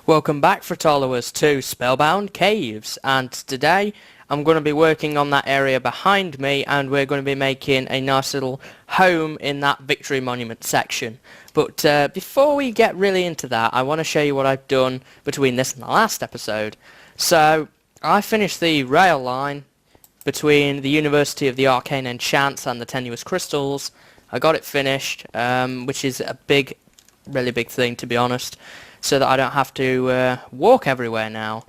Welcome back, followers, to Spellbound Caves, and today I'm going to be working on that area behind me, and we're going to be making a nice little home in that Victory Monument section. But before we get really into that, I want to show you what I've done between this and the last episode. So I finished the rail line between the University of the Arcane Enchants and the Tenuous Crystals. I got it finished, which is a really big thing, to be honest, so that I don't have to walk everywhere now.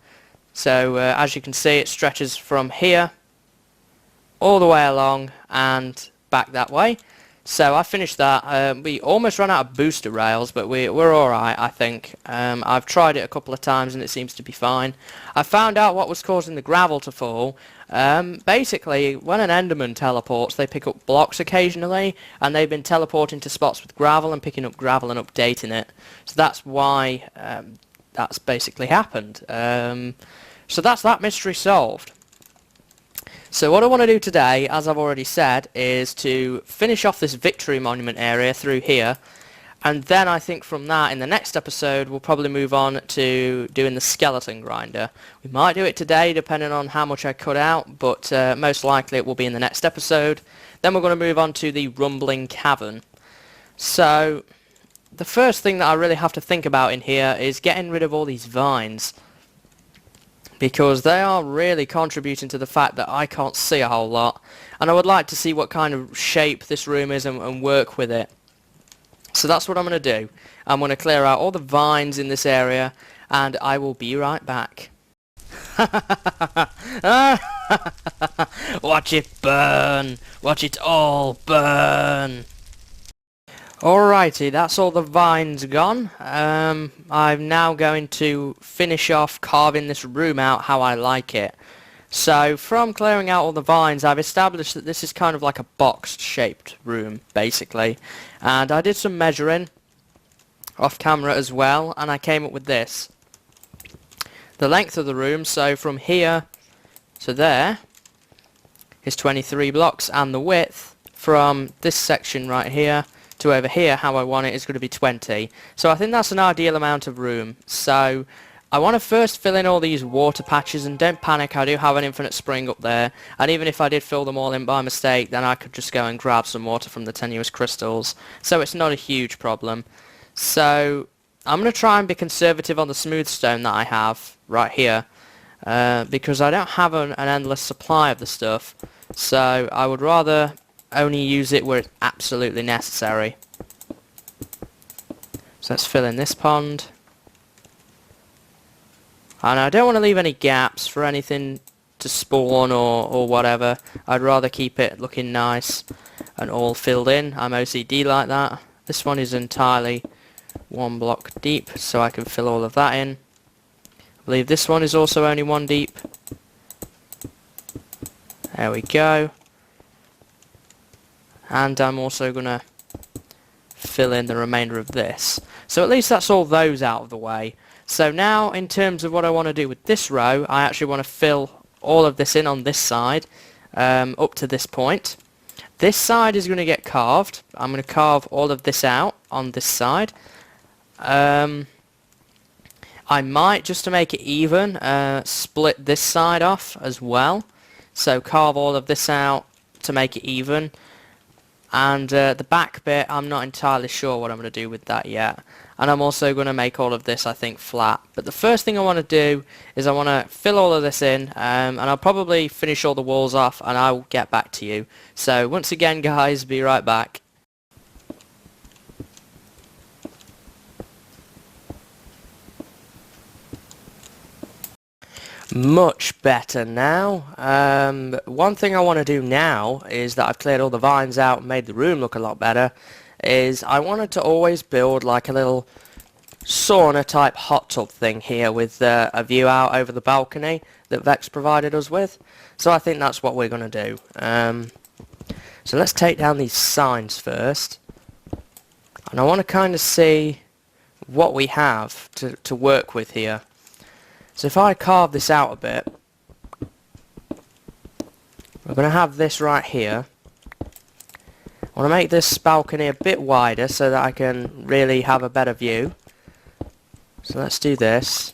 So as you can see, it stretches from here all the way along and back that way. So I finished that. We almost ran out of booster rails, but we're alright, I think. I've tried it a couple of times and it seems to be fine. I found out what was causing the gravel to fall. Basically, when an Enderman teleports, they pick up blocks occasionally, and they've been teleporting to spots with gravel and picking up gravel and updating it. So that's why that's basically happened. So that's that mystery solved. So what I want to do today, as I've already said, is to finish off this Victory Monument area through here, and then I think from that, in the next episode, we'll probably move on to doing the skeleton grinder. We might do it today, depending on how much I cut out, but most likely it will be in the next episode. Then we're going to move on to the rumbling cavern. So the first thing that I really have to think about in here is getting rid of all these vines, because they are really contributing to the fact that I can't see a whole lot, and I would like to see what kind of shape this room is and work with it. So that's what I'm going to do. I'm going to clear out all the vines in this area, and I will be right back. Watch it burn! Watch it all burn! Alrighty, that's all the vines gone. I'm now going to finish off carving this room out how I like it. So from clearing out all the vines, I've established that this is kind of like a box shaped room, basically. And I did some measuring off camera as well, and I came up with this. The length of the room, so from here to there, is 23 blocks, and the width from this section right here to over here, how I want it, is going to be 20. So I think that's an ideal amount of room. So I want to first fill in all these water patches, and don't panic, I do have an infinite spring up there, and even if I did fill them all in by mistake, then I could just go and grab some water from the tenuous crystals, so it's not a huge problem. So I'm going to try and be conservative on the smooth stone that I have right here, because I don't have an endless supply of the stuff, so I would rather only use it where it's absolutely necessary. So let's fill in this pond. And I don't want to leave any gaps for anything to spawn or whatever. I'd rather keep it looking nice and all filled in. I'm OCD like that. This one is entirely one block deep, so I can fill all of that in. I believe this one is also only one deep. There we go. And I'm also going to fill in the remainder of this. So at least that's all those out of the way. So now, in terms of what I want to do with this row, I actually want to fill all of this in on this side, up to this point. This side is going to get carved. I'm going to carve all of this out on this side. I might, just to make it even, split this side off as well. So carve all of this out to make it even. And the back bit, I'm not entirely sure what I'm going to do with that yet. And I'm also going to make all of this, I think, flat. But the first thing I want to do is I want to fill all of this in, and I'll probably finish all the walls off, and I'll get back to you. So once again, guys, be right back. Much better now. One thing I want to do now is that I've cleared all the vines out and made the room look a lot better, is I wanted to always build like a little sauna type hot tub thing here with a view out over the balcony that Vechs provided us with. So I think that's what we're going to do. So let's take down these signs first, and I want to kind of see what we have to work with here. So if I carve this out a bit, we're going to have this right here. I want to make this balcony a bit wider so that I can really have a better view. So let's do this.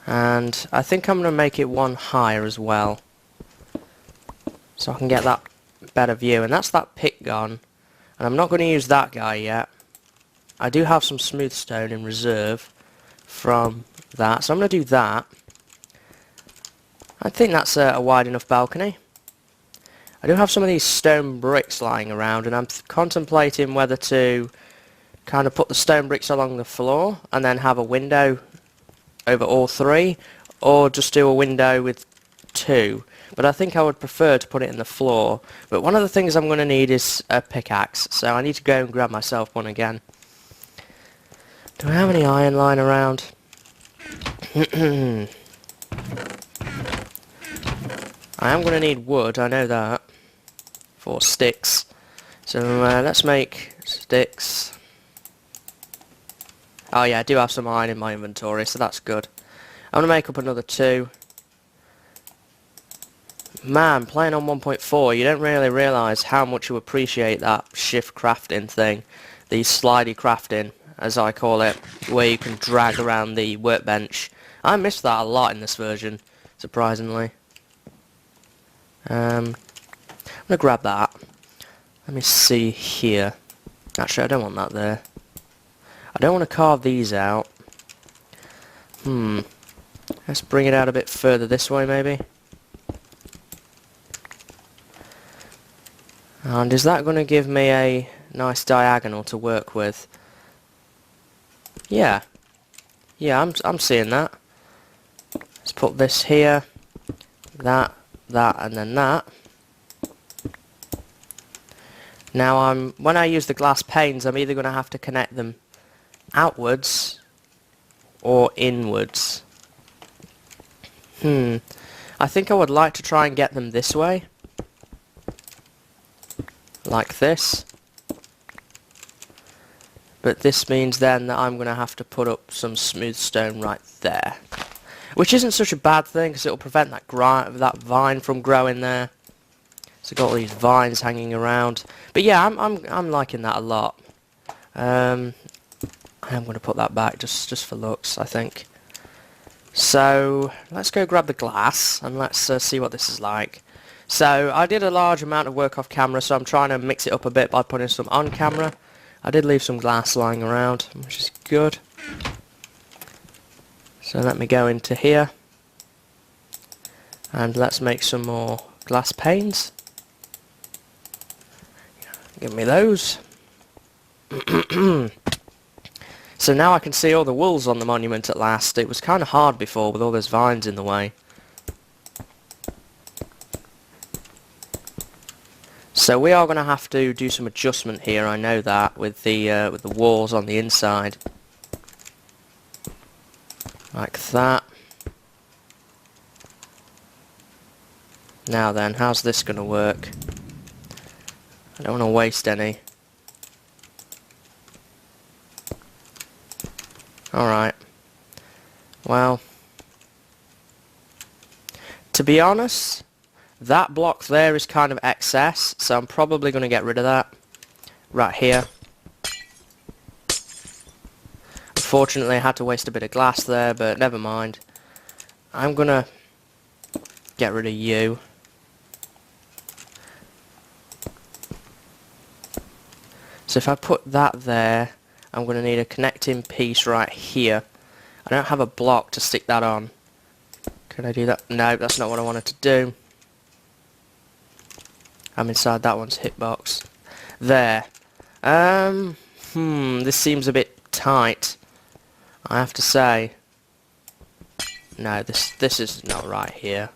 And I think I'm going to make it one higher as well, so I can get that better view. And that's that pick gone. And I'm not going to use that guy yet. I do have some smooth stone in reserve from that, so I'm going to do that. I think that's a wide enough balcony. I do have some of these stone bricks lying around, and I'm contemplating whether to kind of put the stone bricks along the floor and then have a window over all three, or just do a window with two. But I think I would prefer to put it in the floor. But one of the things I'm going to need is a pickaxe, so I need to go and grab myself one again. Do I have any iron lying around? I am going to need wood, I know that, for sticks. So let's make sticks. Oh yeah, I do have some iron in my inventory, so that's good. I'm going to make up another 2. Man, playing on 1.4, you don't really realise how much you appreciate that shift crafting thing. The slidey crafting, as I call it, where you can drag around the workbench. I miss that a lot in this version, surprisingly. I'm going to grab that. Let me see here. Actually, I don't want that there. I don't want to carve these out. Let's bring it out a bit further this way, maybe. And is that going to give me a nice diagonal to work with? Yeah. Yeah, I'm seeing that. Let's put this here. That, and then that. Now when I use the glass panes, I'm either going to have to connect them outwards or inwards. I think I would like to try and get them this way. Like this. But this means then that I'm going to have to put up some smooth stone right there. Which isn't such a bad thing, because it'll prevent that vine from growing there. So got all these vines hanging around. But yeah, I'm liking that a lot. I am going to put that back just for looks, I think. So let's go grab the glass and let's see what this is like. So I did a large amount of work off camera, so I'm trying to mix it up a bit by putting some on camera. I did leave some glass lying around, which is good. So let me go into here and let's make some more glass panes. Give me those. So now I can see all the wolves on the monument at last. It was kind of hard before with all those vines in the way. So we are going to have to do some adjustment here, I know that, with the walls on the inside. Like that. Now then, how's this going to work? I don't want to waste any. Alright. Well, to be honest, that block there is kind of excess, so I'm probably going to get rid of that right here. Unfortunately, I had to waste a bit of glass there, but never mind. I'm going to get rid of you. So if I put that there, I'm going to need a connecting piece right here. I don't have a block to stick that on. Can I do that? No, that's not what I wanted to do. I'm inside that one's hitbox. There. This seems a bit tight, I have to say. No, this is not right here.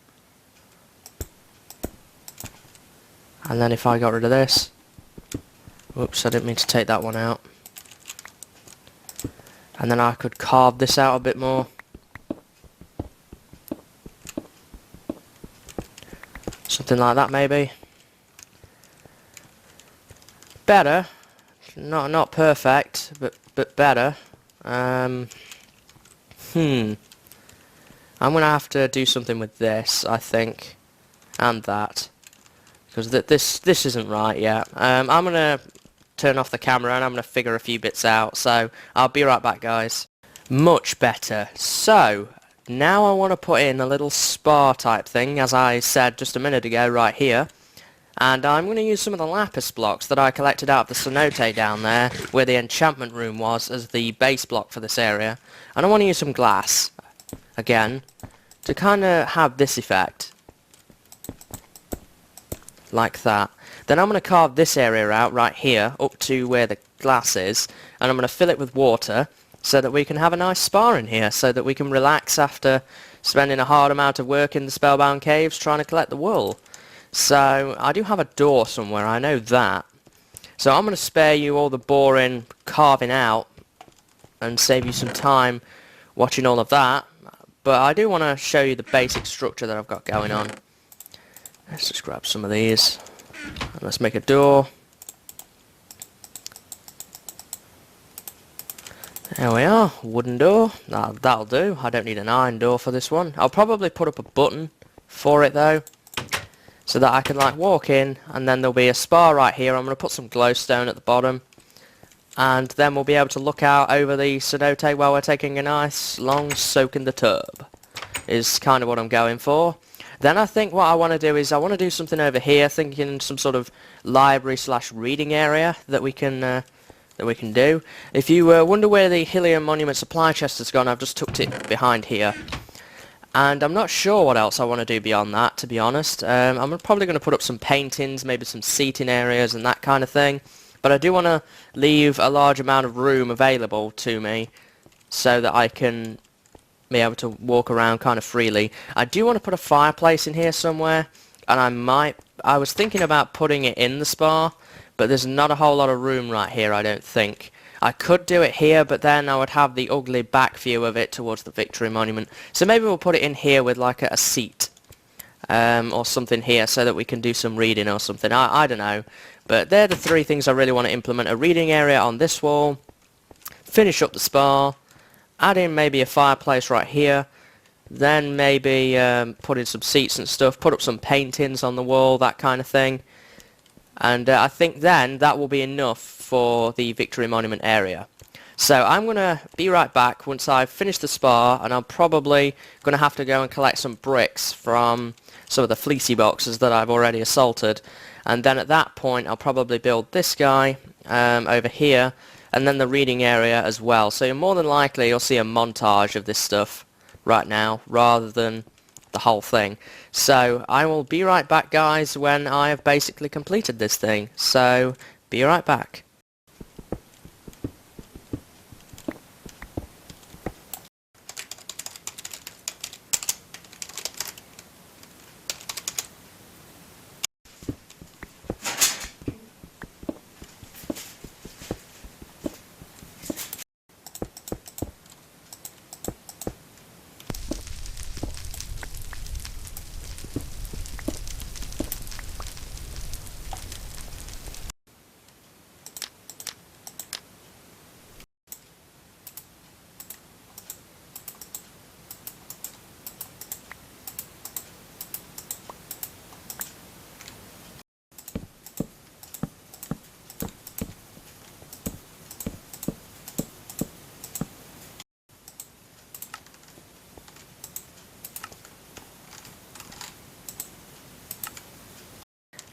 And then if I got rid of this... Whoops, I didn't mean to take that one out. And then I could carve this out a bit more. Something like that, maybe. Better. Not perfect, but better. I'm gonna have to do something with this, I think, and that, because this isn't right yet. I'm gonna turn off the camera and I'm going to figure a few bits out. So I'll be right back, guys. Much better. So now I want to put in a little spa type thing, as I said just a minute ago, right here. And I'm going to use some of the lapis blocks that I collected out of the cenote down there, where the enchantment room was, as the base block for this area. And I want to use some glass, again, to kind of have this effect. Like that. Then I'm going to carve this area out right here, up to where the glass is, and I'm going to fill it with water, so that we can have a nice spa in here, so that we can relax after spending a hard amount of work in the Spellbound Caves trying to collect the wool. So I do have a door somewhere, I know that. So I'm going to spare you all the boring carving out and save you some time watching all of that. But I do want to show you the basic structure that I've got going on. Let's just grab some of these. And let's make a door. There we are, wooden door. That'll do. I don't need an iron door for this one. I'll probably put up a button for it though, so that I can like walk in, and then there'll be a spa right here. I'm going to put some glowstone at the bottom, and then we'll be able to look out over the cenote while we're taking a nice long soak in the tub, is kind of what I'm going for. Then I think what I want to do is I want to do something over here, thinking some sort of library slash reading area that we can do. If you wonder where the Helium Monument supply chest has gone, I've just tucked it behind here. And I'm not sure what else I want to do beyond that, to be honest. I'm probably going to put up some paintings, maybe some seating areas and that kind of thing. But I do want to leave a large amount of room available to me so that I can be able to walk around kind of freely. I do want to put a fireplace in here somewhere, and I was thinking about putting it in the spa, but there's not a whole lot of room right here, I don't think. I could do it here, but then I would have the ugly back view of it towards the Victory Monument. So maybe we'll put it in here with like a seat or something here so that we can do some reading or something. I don't know. But they're the three things I really want to implement. A reading area on this wall, finish up the spa, add in maybe a fireplace right here, then maybe put in some seats and stuff, put up some paintings on the wall, that kind of thing. And I think then that will be enough for the Victory Monument area. So I'm going to be right back once I've finished the spa, and I'm probably going to have to go and collect some bricks from some of the fleecy boxes that I've already assaulted. And then at that point I'll probably build this guy over here, and then the reading area as well. So more than likely you'll see a montage of this stuff right now rather than the whole thing. So I will be right back, guys, when I have basically completed this thing. So be right back.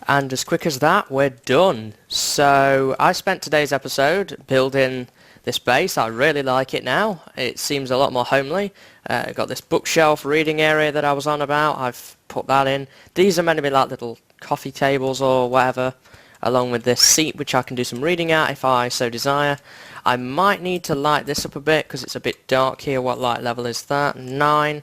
And as quick as that, we're done. So I spent today's episode building this base. I really like it now. It seems a lot more homely. Got this bookshelf reading area that I was on about. I've put that in. These are meant to be like little coffee tables or whatever, along with this seat which I can do some reading at if I so desire. I might need to light this up a bit because it's a bit dark here. What light level is that? 9.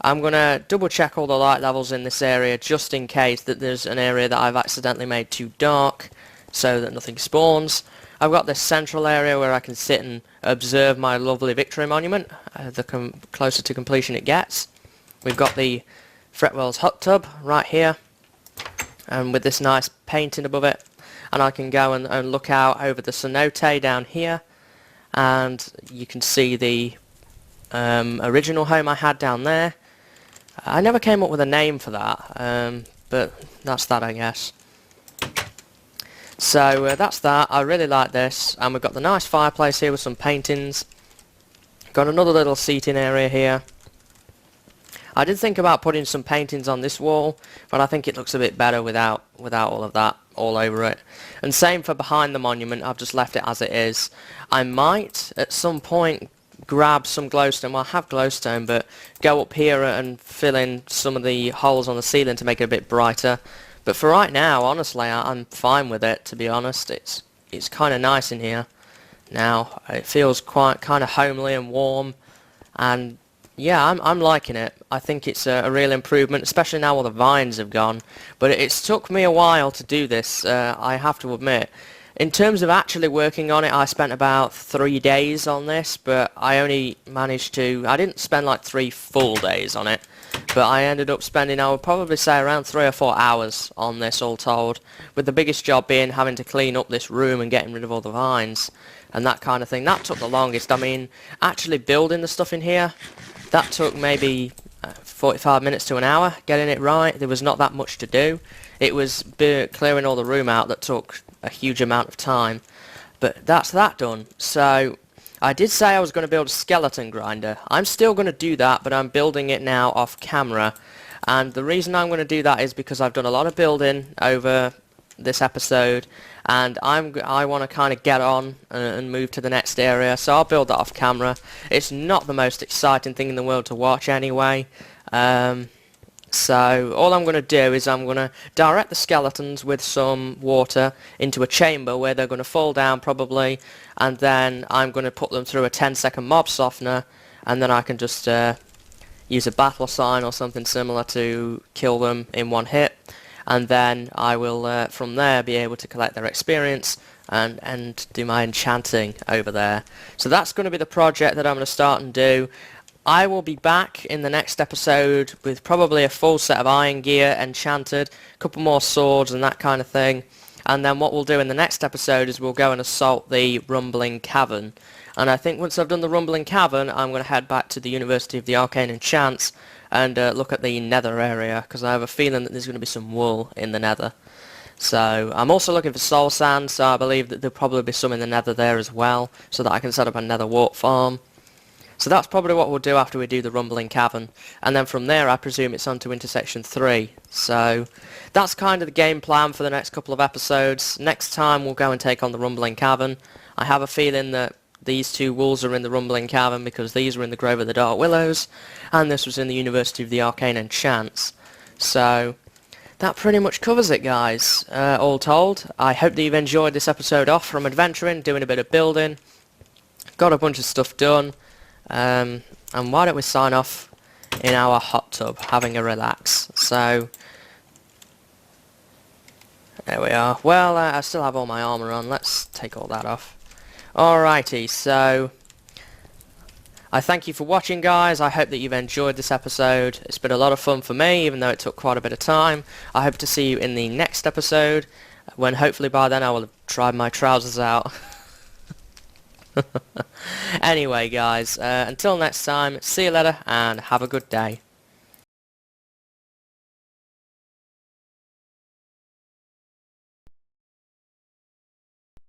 I'm going to double check all the light levels in this area just in case that there's an area that I've accidentally made too dark so that nothing spawns. I've got this central area where I can sit and observe my lovely Victory Monument, the closer to completion it gets. We've got the Fretwell's hot tub right here, and with this nice painting above it, and I can go and look out over the cenote down here, and you can see the original home I had down there. I never came up with a name for that, but that's that, I guess. So that's that. I really like this, and we've got the nice fireplace here with some paintings. Got another little seating area here. I did think about putting some paintings on this wall, but I think it looks a bit better without all of that all over it. And same for behind the monument, I've just left it as it is. I might at some point grab some glowstone, well I have glowstone, but go up here and fill in some of the holes on the ceiling to make it a bit brighter. But for right now, honestly, I'm fine with it, to be honest. It's kind of nice in here now. It feels quite kind of homely and warm, and yeah, I'm liking it. I think it's a real improvement, especially now all the vines have gone. But it's took me a while to do this, I have to admit. In terms of actually working on it, I spent about 3 days on this, but I only managed to... I didn't spend like 3 full days on it, but I ended up spending, I would probably say, around 3 or 4 hours on this all told, with the biggest job being having to clean up this room and getting rid of all the vines and that kind of thing. That took the longest. I mean, actually building the stuff in here, that took maybe 45 minutes to an hour, getting it right. There was not that much to do. It was clearing all the room out that took a huge amount of time. But that's that done. So I did say I was going to build a skeleton grinder. I'm still going to do that, but I'm building it now off camera. And the reason I'm going to do that is because I've done a lot of building over this episode, and I want to kind of get on and move to the next area, so I'll build that off camera. It's not the most exciting thing in the world to watch anyway. So all I'm going to do is I'm going to direct the skeletons with some water into a chamber where they're going to fall down probably, and then I'm going to put them through a 10-second mob softener, and then I can just use a battle sign or something similar to kill them in one hit, and then I will from there be able to collect their experience and do my enchanting over there. So that's going to be the project that I'm going to start and do. I will be back in the next episode with probably a full set of iron gear enchanted, a couple more swords and that kind of thing. And then what we'll do in the next episode is we'll go and assault the Rumbling Cavern. And I think once I've done the Rumbling Cavern, I'm going to head back to the University of the Arcane Enchants and look at the Nether area, because I have a feeling that there's going to be some wool in the Nether. So I'm also looking for soul sand, so I believe that there'll probably be some in the Nether there as well, so that I can set up a Nether wart farm. So that's probably what we'll do after we do the Rumbling Cavern. And then from there I presume it's on to Intersection 3. So that's kind of the game plan for the next couple of episodes. Next time we'll go and take on the Rumbling Cavern. I have a feeling that these two wolves are in the Rumbling Cavern because these were in the Grove of the Dark Willows, and this was in the University of the Arcane Enchants. So that pretty much covers it, guys, all told. I hope that you've enjoyed this episode off from adventuring, doing a bit of building. Got a bunch of stuff done. And why don't we sign off in our hot tub, having a relax. So there we are. Well, I still have all my armour on. Let's take all that off. Alrighty, so I thank you for watching, guys. I hope that you've enjoyed this episode. It's been a lot of fun for me, even though it took quite a bit of time. I hope to see you in the next episode, when hopefully by then I will have tried my trousers out. Anyway, guys, until next time, see you later and have a good day.